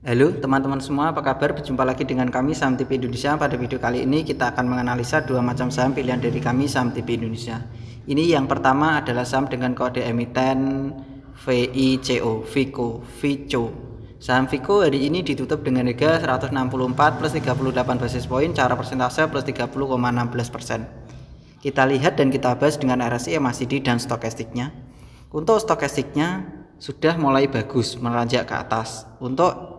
Halo teman-teman semua, apa kabar? Berjumpa lagi dengan kami Saham TV Indonesia. Pada video kali ini kita akan menganalisa dua macam saham pilihan dari kami Saham TV Indonesia. Ini yang pertama adalah saham dengan kode emiten VICO, Vico. Saham Vico hari ini ditutup dengan harga 164 plus 38 basis poin, cara persentase plus 30,16%. Kita lihat dan kita bahas dengan RSI, MACD dan stokastiknya. Untuk stokastiknya sudah mulai bagus, meranjak ke atas. Untuk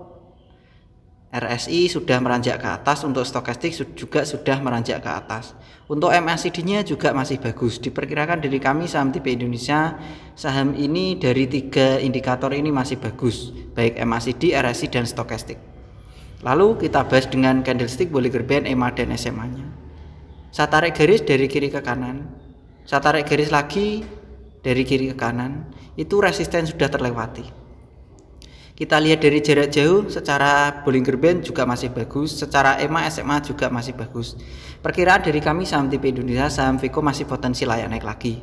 RSI sudah meranjak ke atas, untuk stokastik juga sudah meranjak ke atas. Untuk MACD-nya juga masih bagus. Diperkirakan dari kami Saham TV Indonesia, saham ini dari tiga indikator ini masih bagus, baik MACD, RSI dan stokastik. Lalu kita bahas dengan candlestick, Bollinger Band, EMA dan SMA-nya. Saya tarik garis dari kiri ke kanan, saya tarik garis lagi dari kiri ke kanan, itu resisten sudah terlewati. Kita lihat dari jarak jauh, secara Bollinger Band juga masih bagus, secara EMA SMA juga masih bagus. Perkiraan dari kami Saham TV Indonesia, saham Vico masih potensi layak naik lagi.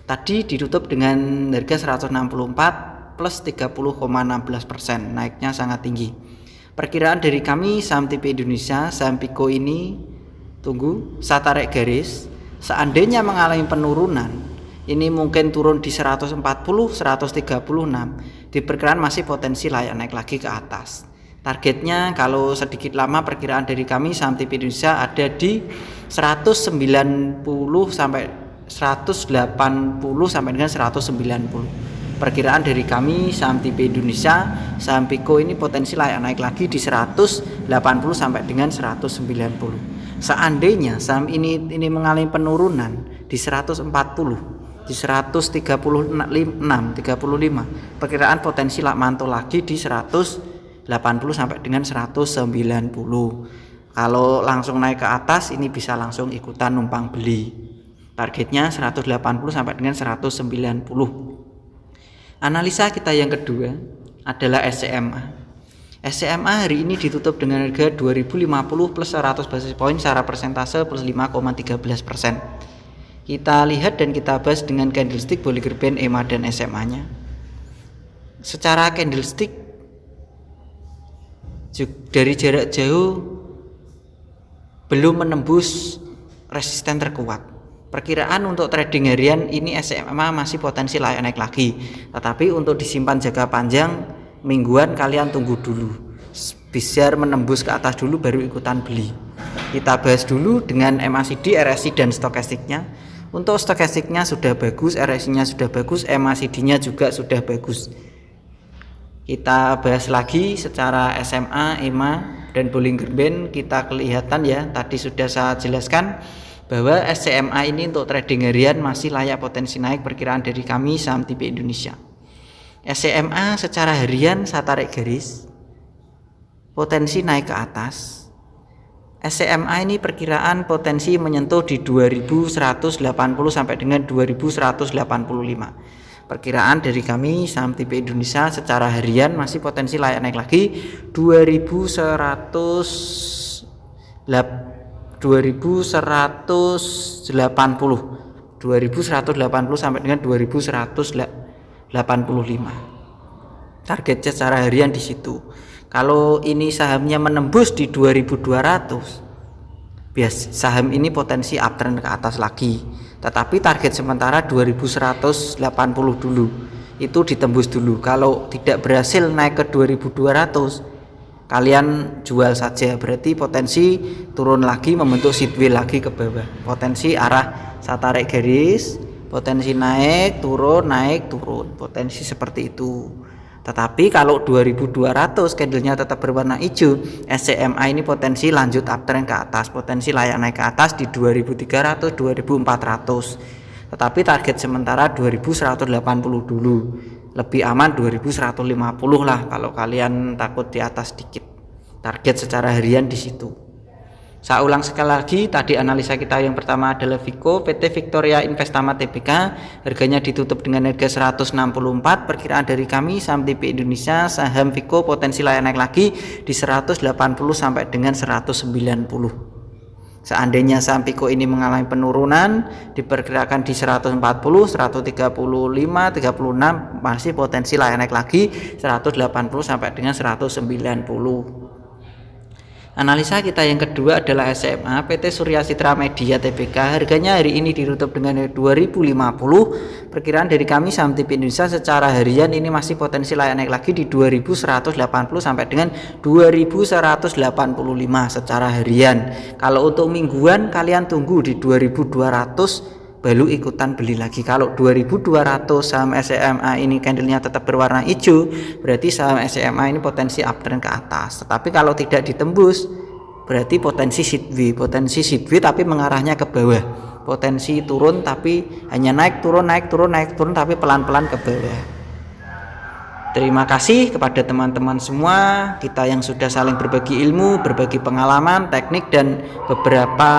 Tadi ditutup dengan harga 164 plus 30,16%, naiknya sangat tinggi. Perkiraan dari kami Saham TV Indonesia, saham Vico ini, tunggu, saya tarik garis, seandainya mengalami penurunan, ini mungkin turun di 140, 136, diperkirakan masih potensi layak naik lagi ke atas. Targetnya kalau sedikit lama, perkiraan dari kami Saham TV Indonesia ada di 190 sampai 180 sampai dengan 190. Perkiraan dari kami Saham TV Indonesia, saham Vico ini potensi layak naik lagi di 180 sampai dengan 190. Seandainya saham ini mengalami penurunan di 140, di 135, perkiraan potensi mantul lagi di 180 sampai dengan 190. Kalau langsung naik ke atas, ini bisa langsung ikutan numpang beli. Targetnya 180 sampai dengan 190. Analisa kita yang kedua adalah SCMA. SCMA hari ini ditutup dengan harga 2050 plus 100 basis poin, secara persentase plus 5,13%. Kita lihat dan kita bahas dengan candlestick, Bollinger Band, EMA dan SMA-nya. Secara candlestick dari jarak jauh belum menembus resisten terkuat. Perkiraan untuk trading harian ini SMA masih potensi layak naik lagi. Tetapi untuk disimpan jangka panjang mingguan, kalian tunggu dulu. Biar menembus ke atas dulu baru ikutan beli. Kita bahas dulu dengan MACD, RSI dan stokastiknya. Untuk stokastiknya sudah bagus, RSI-nya sudah bagus, MACD-nya juga sudah bagus. Kita bahas lagi secara SMA, EMA dan Bollinger Band. Kita kelihatan ya, tadi sudah saya jelaskan bahwa SCMA ini untuk trading harian masih layak potensi naik, perkiraan dari kami Saham TV Indonesia. SCMA secara harian saya tarik garis, potensi naik ke atas. SCMA ini perkiraan potensi menyentuh di 2180 sampai dengan 2185. Perkiraan dari kami Saham TV Indonesia secara harian masih potensi layak naik lagi 2180 sampai dengan 2185. Target secara harian di situ. Kalau ini sahamnya menembus di 2200, saham ini potensi uptrend ke atas lagi. Tetapi target sementara 2180 dulu, itu ditembus dulu. Kalau tidak berhasil naik ke 2200, kalian jual saja. Berarti potensi turun lagi, membentuk sideway lagi ke bawah. Potensi arah saya tarik garis, potensi naik turun, potensi seperti itu. Tetapi kalau 2200 candlenya tetap berwarna hijau, SCMA ini potensi lanjut uptrend ke atas, potensi layak naik ke atas di 2300, 2400. Tetapi target sementara 2180 dulu. Lebih aman 2150 lah kalau kalian takut di atas sedikit. Target secara harian di situ. Saya ulang sekali lagi, tadi analisa kita yang pertama adalah Vico, PT Victoria Investama Tbk, harganya ditutup dengan harga 164. Perkiraan dari kami Saham TV Indonesia, saham Vico potensi layak naik lagi di 180 sampai dengan 190. Seandainya saham Pico ini mengalami penurunan, diperkirakan di 140, 135, 36, masih potensi naik lagi 180 sampai dengan 190. Analisa kita yang kedua adalah SMA PT Surya Citra Media Tbk. Harganya hari ini ditutup dengan 2050. Perkiraan dari kami saham TV Indonesia secara harian ini masih potensi naik lagi di 2180 sampai dengan 2185 secara harian. Kalau untuk mingguan kalian tunggu di 2200 baru ikutan beli lagi. Kalau 2200 saham SMA ini candlenya tetap berwarna hijau, berarti saham SMA ini potensi uptrend ke atas. Tetapi kalau tidak ditembus, berarti potensi sideways tapi mengarahnya ke bawah. Potensi turun tapi hanya naik turun tapi pelan-pelan ke bawah. Terima kasih kepada teman-teman semua kita yang sudah saling berbagi ilmu, berbagi pengalaman, teknik, dan beberapa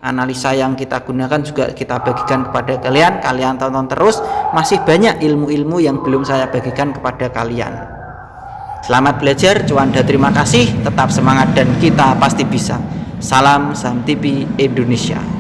analisa yang kita gunakan juga kita bagikan kepada kalian. Kalian tonton terus, masih banyak ilmu-ilmu yang belum saya bagikan kepada kalian. Selamat belajar, Cuanda terima kasih, tetap semangat dan kita pasti bisa. Salam Saham TV Indonesia.